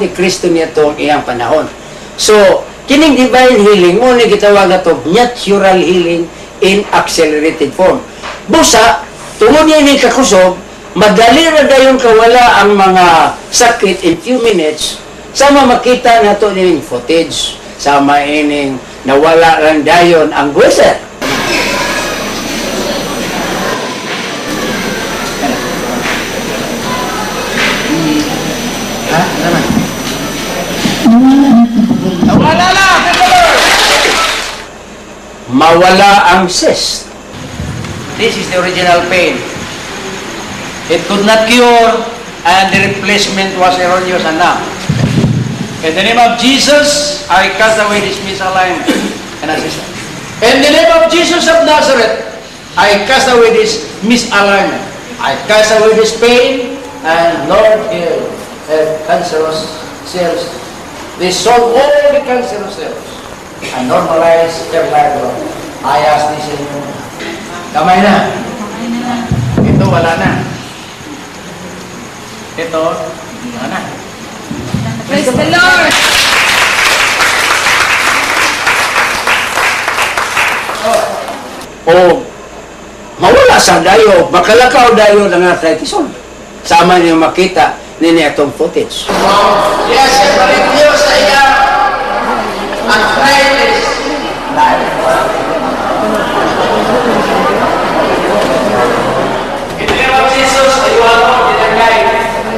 gibuhat ni Kristo nito iyang panahon. So, kining divine healing, muna gitawag na ito, natural healing in accelerated form. Busa, tungod niya ni kakusog, madali na dayon kawala ang mga sakit in few minutes, sama makita na ito nining footage, sama ining nawala lang dayon ang gweser. Ha? Naman? Nawala na! Mawala ang cyst. This is the original pain. It could not cure, and the replacement was erroneous enough. In the name of Jesus, I cast away this misalignment and assistance. In the name of Jesus of Nazareth, I cast away this misalignment. I cast away this pain, and Lord, heal cancerous cells. Dissolve all the cancerous cells and normalize their life. I ask this in you. Kamay na. Ito, wala na. Ito, wala na. Praise the Lord! O, mawala sa dayo, makalakaw dayo ng arthritis. Sama niyo makita nini itong footage. Yes, separate niyo sa iya arthritis. In the name of Jesus, you are Lord, dinagay.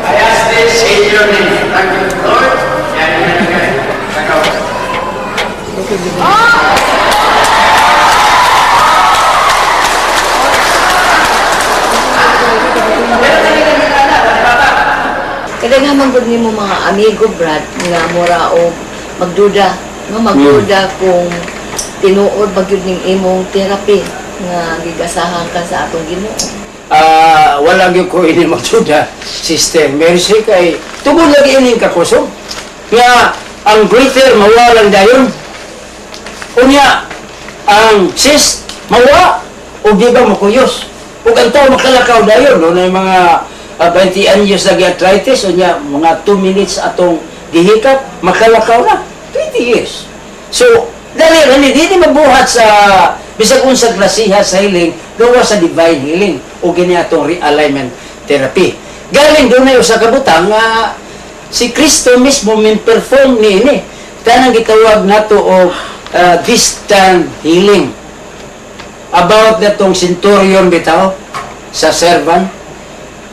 I ask this in your name. Thank you, Lord. Yan, dinagay. Takaw. Kadaghaman gud nimo mga amigo Brad nga mura o magduda, no magduda kung tinuod ba gyud ning imong therapy nga gigasahan ka sa atong Ginoo. Wala gyud ko ini magduda, sister. Mercy kay tungod lagi ining kakusog. Nga ang greater mawalan dayon. Unya ang cyst mawa o di ba makuyos. Ug ang tao makalakaw dayon no na mga 20 years na arthritis, o niya, mga 2 minutes atong gihikap, makalakaw na, 20 years. So, dali, hindi mabuhat sa, bisag kung sa klasiha sa healing, gawa sa divine healing, o gini atong realignment therapy. Galing doon na yung sa kabutang, si Kristo mismo min-perform ni ini. Tanang gitawag na to o distant healing. About na tong centurion bitaw, sa servant,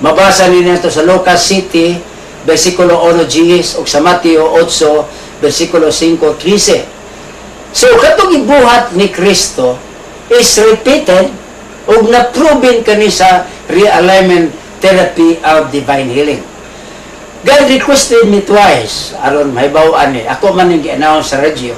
mabasa ninyo ito sa Lucas City, versikulo 1:10 o sa Mateo 8, versikulo 5:13. So, katong ibuhat ni Kristo is repeated o na-proven kani sa realignment therapy of divine healing. God requested me twice, aron mahibawaan ni. Ako man yung gi-announce sa radyo,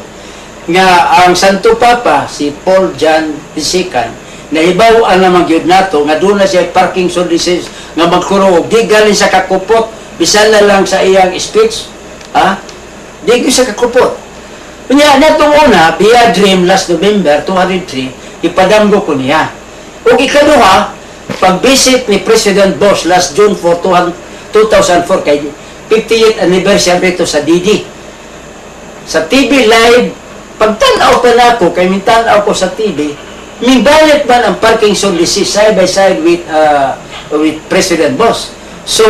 nga ang Santo Papa, si Paul John II, nahibaw naman yun nato nga doon na siya parking services nga magkurog di galing sa kakupot bisan na lang sa iyang speech di ko sa kakupot kanya natong una via dream last November 203 ipadamgo ko niya o ikaduha pag-visit ni President Bush last June 4, 2004 kay 58th anniversary ito sa Didi sa TV live pagtanaw pa na ako kay mintanaw ko sa TV minbalit man ang parking services side by side with President Bush. So,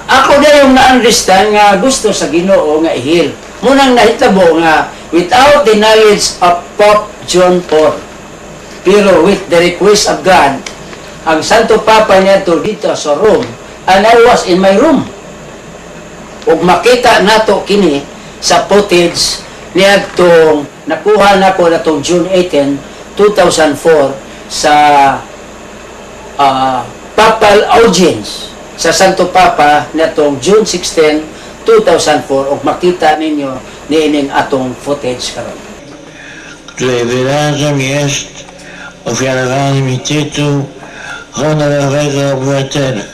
ako na yung na-understand nga gusto sa Ginoo nga i-heal. Munang nahitabo nga without the knowledge of Pope John Paul, pero with the request of God, ang Santo Papa niya to dito sa Rome, and I was in my room. Ug makita nato kini sa footage niya itong nakuha na ko na itong June 18, 2004 sa papal audience sa Santo Papa na itong June 16, 2004 o makita ninyo niining atong footage karon. Które wyrażam jest ofiarowaniem tytuł honorowego obywatela.